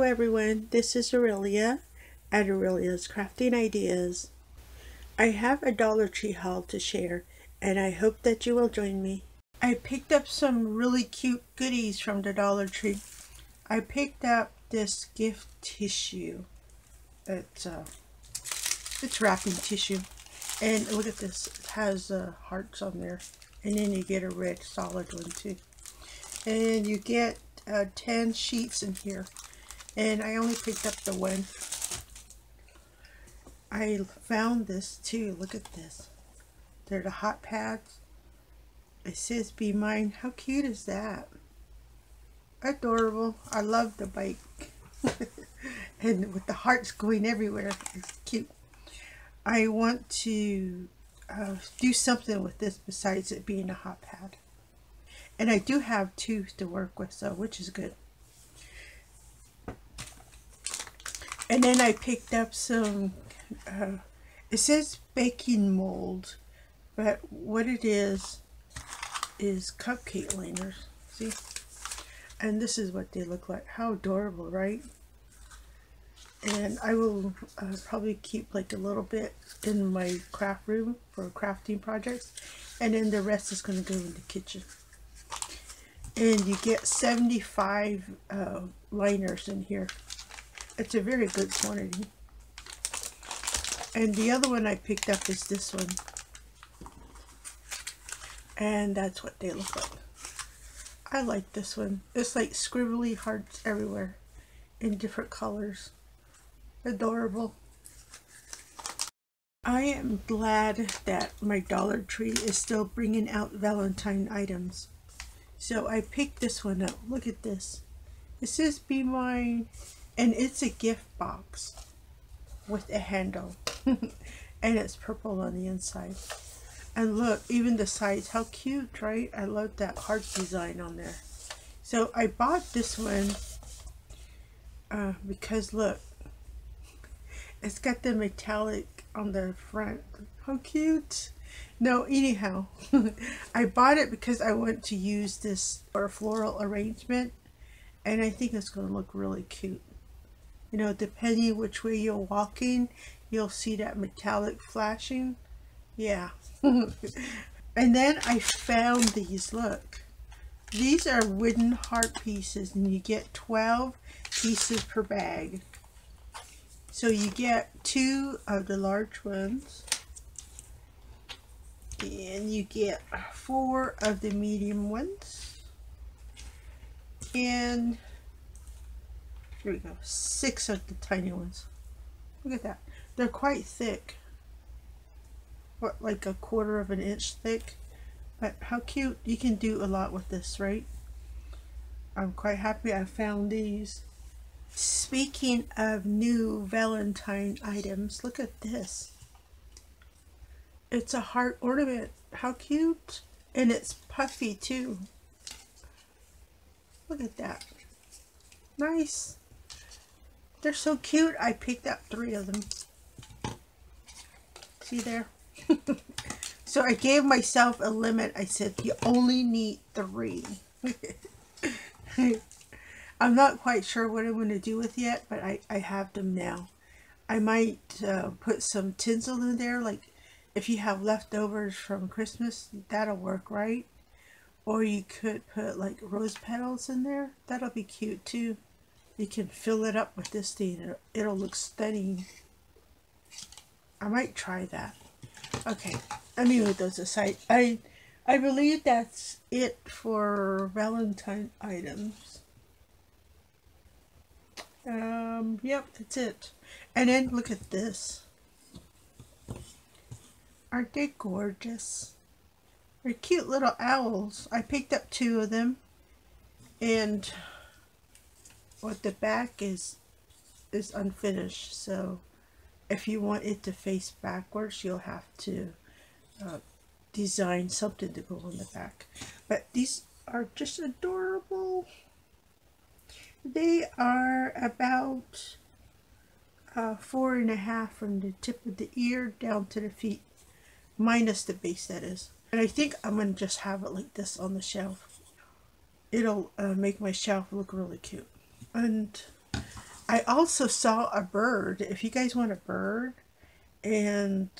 everyone, this is Aurelia at Aurelia's Crafting Ideas. I have a Dollar Tree haul to share and I hope that you will join me. I picked up some really cute goodies from the Dollar Tree. I picked up this gift tissue. It's wrapping tissue, and look at this, it has hearts on there, and then you get a red solid one too, and you get 10 sheets in here, and I only picked up the one. I found this too. Look at this, they're the hot pads. It says be mine. How cute is that? Adorable. I love the bike. And with the hearts going everywhere, it's cute. I want to do something with this besides it being a hot pad, and I do have two to work with, so which is good. And then I picked up some it says baking mold, but what it is cupcake liners. See, and this is what they look like. How adorable, right? And I will probably keep like a little bit in my craft room for crafting projects, and then the rest is going to go in the kitchen. And you get 75 liners in here. It's a very good quantity. And the other one I picked up is this one, and that's what they look like. I like this one. It's like scribbly hearts everywhere in different colors. Adorable. I am glad that my Dollar Tree is still bringing out Valentine items. So I picked this one up. Look at this. It says be mine, and it's a gift box with a handle. And it's purple on the inside. And look, even the sides, how cute, right? I love that heart design on there. So I bought this one because look, it's got the metallic on the front. How cute. No, anyhow, I bought it because I want to use this for a floral arrangement, and I think it's going to look really cute. You know, depending which way you're walking, you'll see that metallic flashing. Yeah. And then I found these. Look, these are wooden heart pieces, and you get 12 pieces per bag. So you get 2 of the large ones, and you get 4 of the medium ones, and here we go, 6 of the tiny ones. Look at that. They're quite thick. What, like a 1/4 of an inch thick? But how cute. You can do a lot with this, right? I'm quite happy I found these. Speaking of new Valentine items, look at this. It's a heart ornament. How cute. And it's puffy too. Look at that. Nice. They're so cute. I picked up 3 of them. See there? So I gave myself a limit. I said you only need 3. I'm not quite sure what I'm going to do with yet, but I have them now. I might put some tinsel in there, like if you have leftovers from Christmas, that'll work, right? Or you could put like rose petals in there. That'll be cute too. You can fill it up with this thing. It'll look stunning. I might try that. Okay, let me move those aside. I believe that's it for Valentine items. Yep, that's it. And then look at this. Aren't they gorgeous? They're cute little owls. I picked up 2 of them, and what the back is unfinished, so if you want it to face backwards, you'll have to design something to go on the back. But these are just adorable. They are about 4.5 from the tip of the ear down to the feet, minus the base, that is. And I think I'm going to just have it like this on the shelf. It'll make my shelf look really cute. And I also saw a bird. If you guys want a bird, and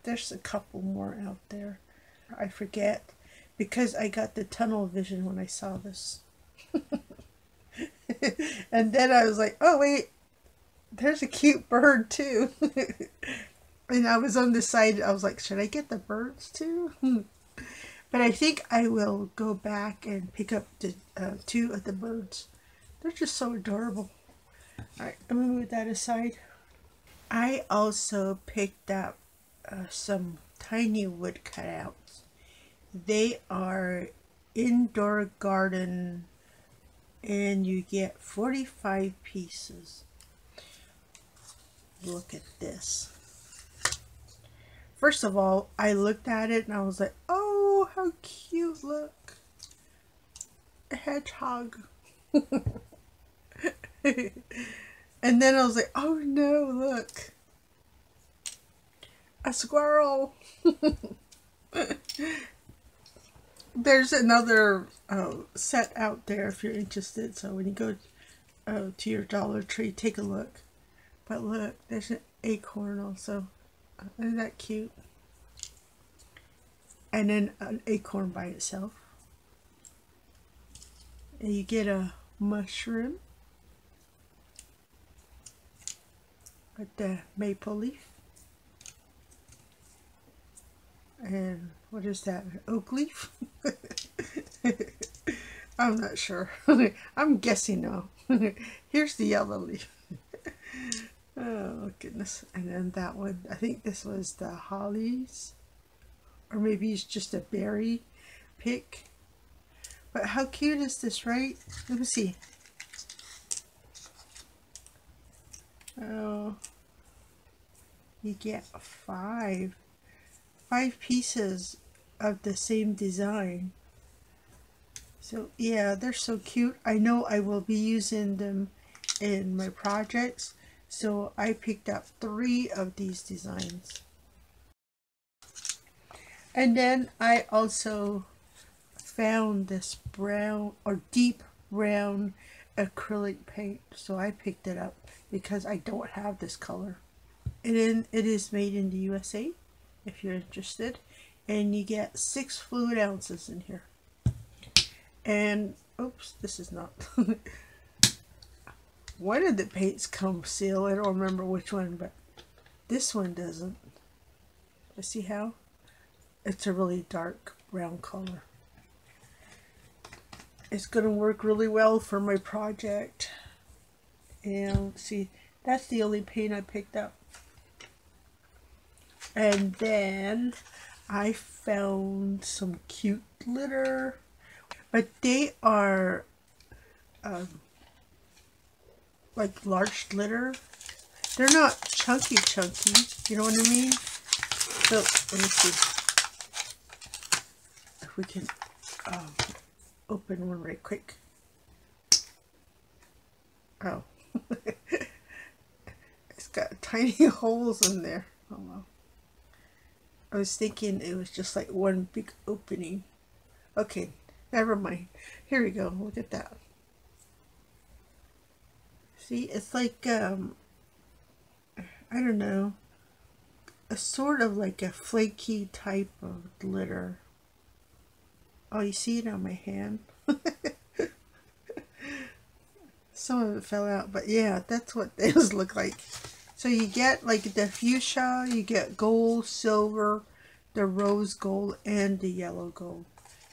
there's a couple more out there. I forget because I got the tunnel vision when I saw this. And then I was like, oh wait, there's a cute bird too. And I was undecided. I was like, should I get the birds too? But I think I will go back and pick up the 2 of the birds. They're just so adorable. Alright, I'm going to move that aside. I also picked up some tiny wood cutouts. They are indoor garden, and you get 45 pieces. Look at this. First of all, I looked at it and I was like, oh, how cute, look. A hedgehog. And then I was like, oh no, look. A squirrel. There's another set out there if you're interested. So when you go to your Dollar Tree, take a look. But look, there's an acorn also. Isn't that cute? And then an acorn by itself. And you get a mushroom with the maple leaf. And what is that? An oak leaf? I'm not sure. I'm guessing no. Here's the yellow leaf. Oh goodness. And then that one, I think this was the hollies. Or maybe it's just a berry pick. But how cute is this, right? Let me see. Oh, you get 5 pieces of the same design. So yeah, they're so cute. I know I will be using them in my projects. So I picked up 3 of these designs. And then I also found this brown or deep brown acrylic paint. So I picked it up because I don't have this color. It is made in the USA if you're interested. And you get 6 fluid ounces in here. And oops, this is not. One of the paints come sealed. I don't remember which one, but this one doesn't. You see how? It's a really dark brown color. It's going to work really well for my project. And see, that's the only paint I picked up. And then I found some cute glitter. But they are like large glitter. They're not chunky, you know what I mean? So let me see if we can open one right quick. Oh, it's got tiny holes in there. Oh well. I was thinking it was just like one big opening. Okay, never mind. Here we go. Look at that. See, it's like, I don't know, a sort of like a flaky type of glitter. Oh, you see it on my hand? Some of it fell out, but yeah, that's what those look like. So you get like the fuchsia, you get gold, silver, the rose gold, and the yellow gold.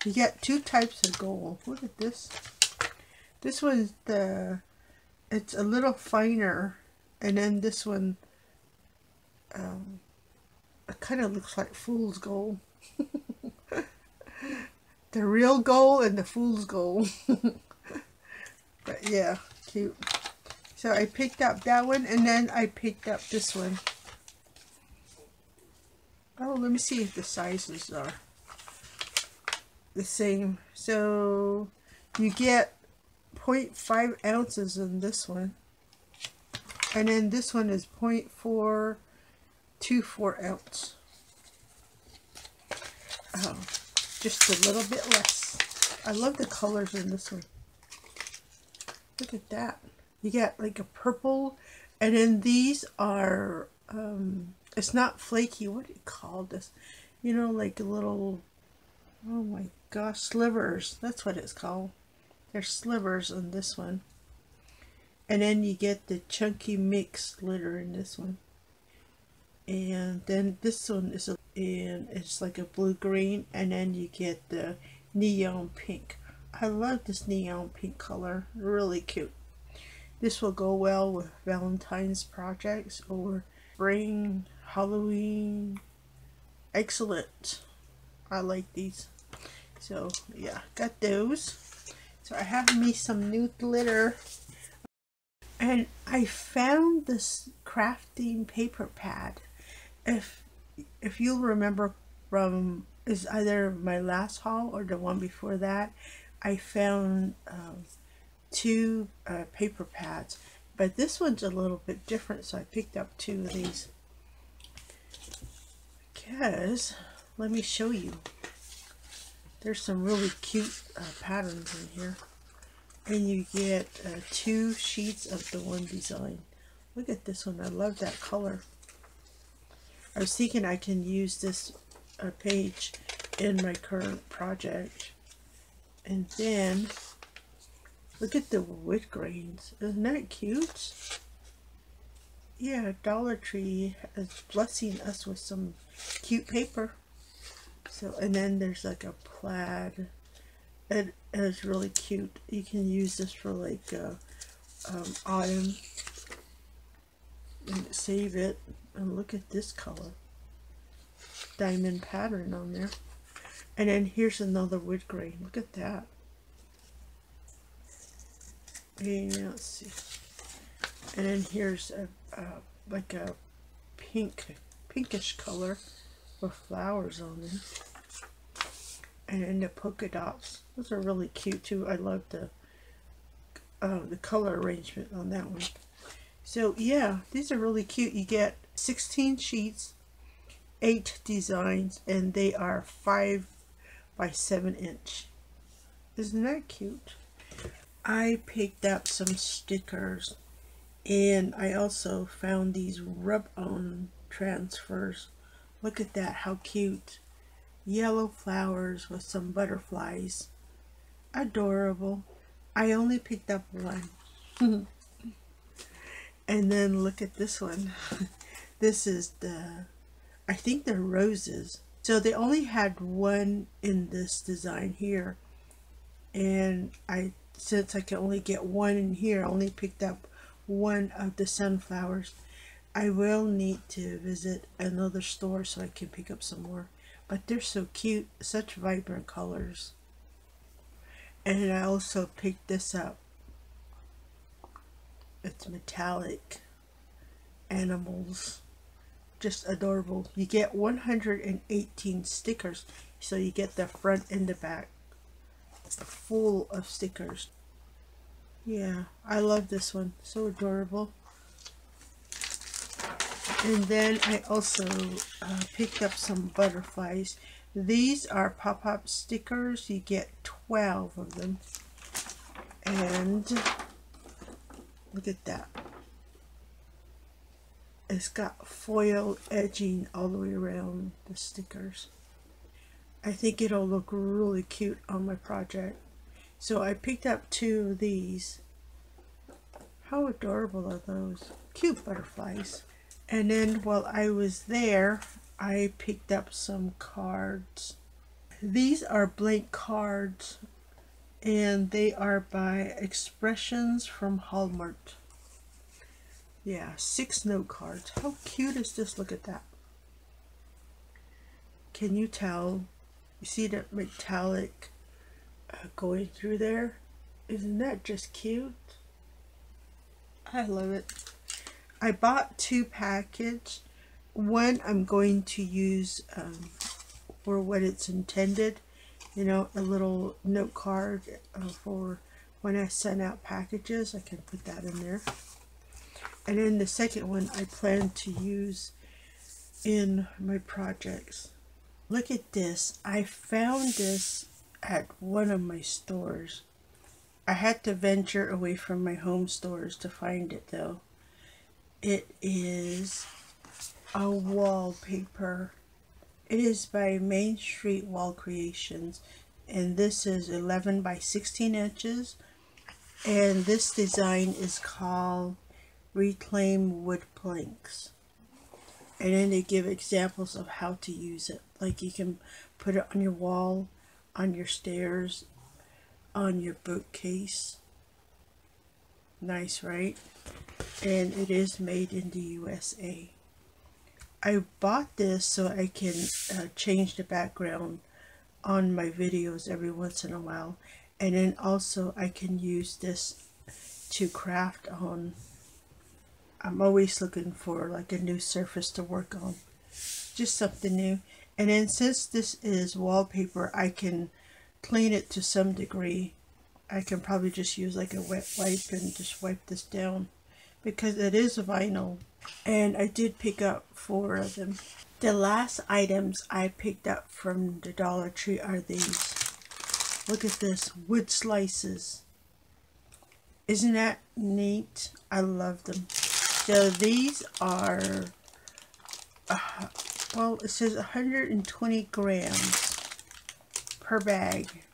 You get 2 types of gold. Look at this. This one's it's a little finer, and then this one it kind of looks like fool's gold. The real gold and the fool's gold. But yeah, cute. So I picked up that one, and then I picked up this one. Oh, let me see if the sizes are the same. So you get 0.5 ounces in this one, and then this one is 0.424 ounce. Oh, just a little bit less. I love the colors in this one. Look at that. You get like a purple, and then these are, it's not flaky. What do you call this? You know, like a little, oh my gosh, slivers. That's what it's called. There's slivers on this one. And then you get the chunky mix glitter in this one. And then this one is and it's like a blue green, and then you get the neon pink. I love this neon pink color, really cute. This will go well with Valentine's projects or spring, Halloween. Excellent. I like these. So yeah, got those. So I have me some new glitter. And I found this crafting paper pad. If you'll remember from is either my last haul or the one before that, I found two paper pads, but this one's a little bit different, so I picked up two of these because let me show you. There's some really cute patterns in here, and you get two sheets of the one design. Look at this one. I love that color. I was thinking I can use this page in my current project. And then look at the wood grains. Isn't that cute? Yeah, Dollar Tree is blessing us with some cute paper. So, and then there's like a plaid. It is really cute. You can use this for like autumn and save it. And look at this color. Diamond pattern on there. And then here's another wood grain. Look at that. And let's see. And then here's like a pinkish color with flowers on them. And then the polka dots. Those are really cute too. I love the color arrangement on that one. So yeah, these are really cute. You get 16 sheets, 8 designs, and they are 5 by 7 inch. Isn't that cute? I picked up some stickers, and I also found these rub-on transfers. Look at that, how cute. Yellow flowers with some butterflies. Adorable. I only picked up one. And then look at this one. This is I think they're roses. So they only had one in this design here. And since I can only get one in here, I only picked up one of the sunflowers. I will need to visit another store so I can pick up some more. But they're so cute, such vibrant colors. And I also picked this up. It's metallic animals. Just adorable. You get 118 stickers. So you get the front and the back full of stickers. Yeah, I love this one. So adorable. And then I also picked up some butterflies. These are pop-up stickers. You get 12 of them. And look at that. It's got foil edging all the way around the stickers. I think it'll look really cute on my project. So I picked up 2 of these. How adorable are those? Cute butterflies. And then while I was there, I picked up some cards. These are blank cards, and they are by Expressions from Hallmark. Yeah, 6 note cards. How cute is this? Look at that. Can you tell? You see that metallic going through there? Isn't that just cute? I love it. I bought 2 packages. One I'm going to use for what it's intended. You know, a little note card for when I send out packages. I can put that in there. And then the second one I plan to use in my projects. Look at this. I found this at one of my stores. I had to venture away from my home stores to find it though. It is a wallpaper. It is by Main Street Wall Creations, and this is 11 by 16 inches, and this design is called Reclaim Wood Planks. And then they give examples of how to use it. Like you can put it on your wall, on your stairs, on your bookcase. Nice, right? And it is made in the USA. I bought this so I can change the background on my videos every once in a while. And then also I can use this to craft on. I'm always looking for like a new surface to work on. Just something new. And then since this is wallpaper, I can clean it to some degree. I can probably just use like a wet wipe and just wipe this down, because it is vinyl. And I did pick up 4 of them. The last items I picked up from the Dollar Tree are these. Look at this, wood slices. Isn't that neat? I love them. So these are, well, it says 120 grams per bag.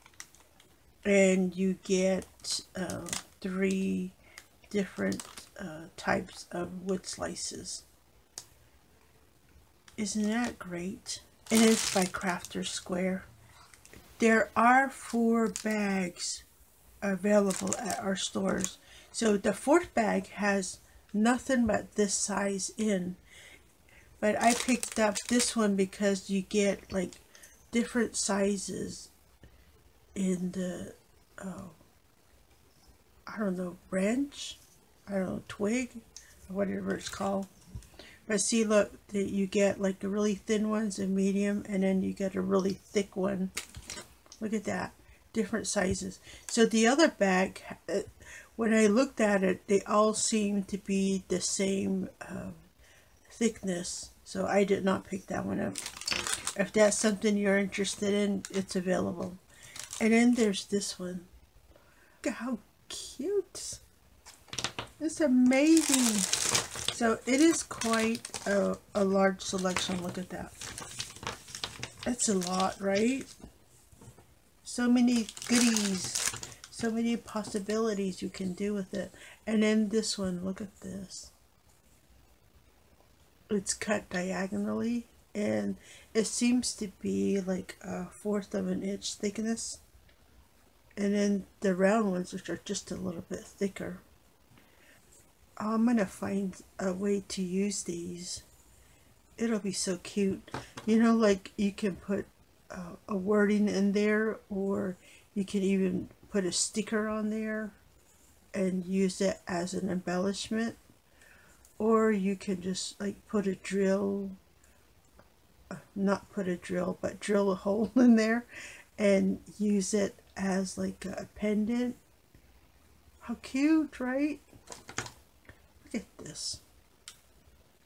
And you get 3 different types of wood slices. Isn't that great? And it's by Crafter Square. There are 4 bags available at our stores. So the 4th bag has nothing but this size in. But I picked up this one because you get like different sizes in the, I don't know, branch? I don't know, twig? Or whatever it's called. But see, look, that you get like the really thin ones, a medium, and then you get a really thick one. Look at that. Different sizes. So the other bag, when I looked at it, they all seem to be the same thickness. So I did not pick that one up. If that's something you're interested in, it's available. And then there's this one. Look at how cute. It's amazing. So it is quite a large selection. Look at that. That's a lot, right? So many goodies. So many possibilities you can do with it. And then this one, look at this. It's cut diagonally. And it seems to be like 1/4 of an inch thickness. And then the round ones, which are just a little bit thicker. I'm going to find a way to use these. It'll be so cute. You know, like you can put a wording in there, or you can even put a sticker on there and use it as an embellishment. Or you can just like put a drill, not put a drill, but drill a hole in there and use it as like a pendant. How cute, right? Look at this.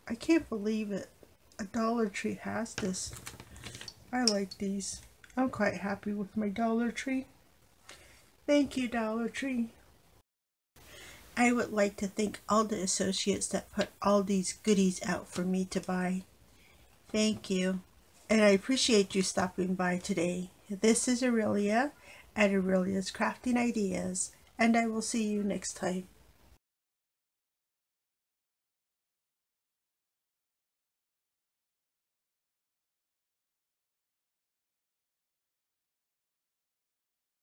I can't believe it. A Dollar Tree has this. I like these. I'm quite happy with my Dollar Tree. Thank you, Dollar Tree. I would like to thank all the associates that put all these goodies out for me to buy. Thank you. And I appreciate you stopping by today. This is Aurelia at Aurelia's Crafting Ideas, and I will see you next time.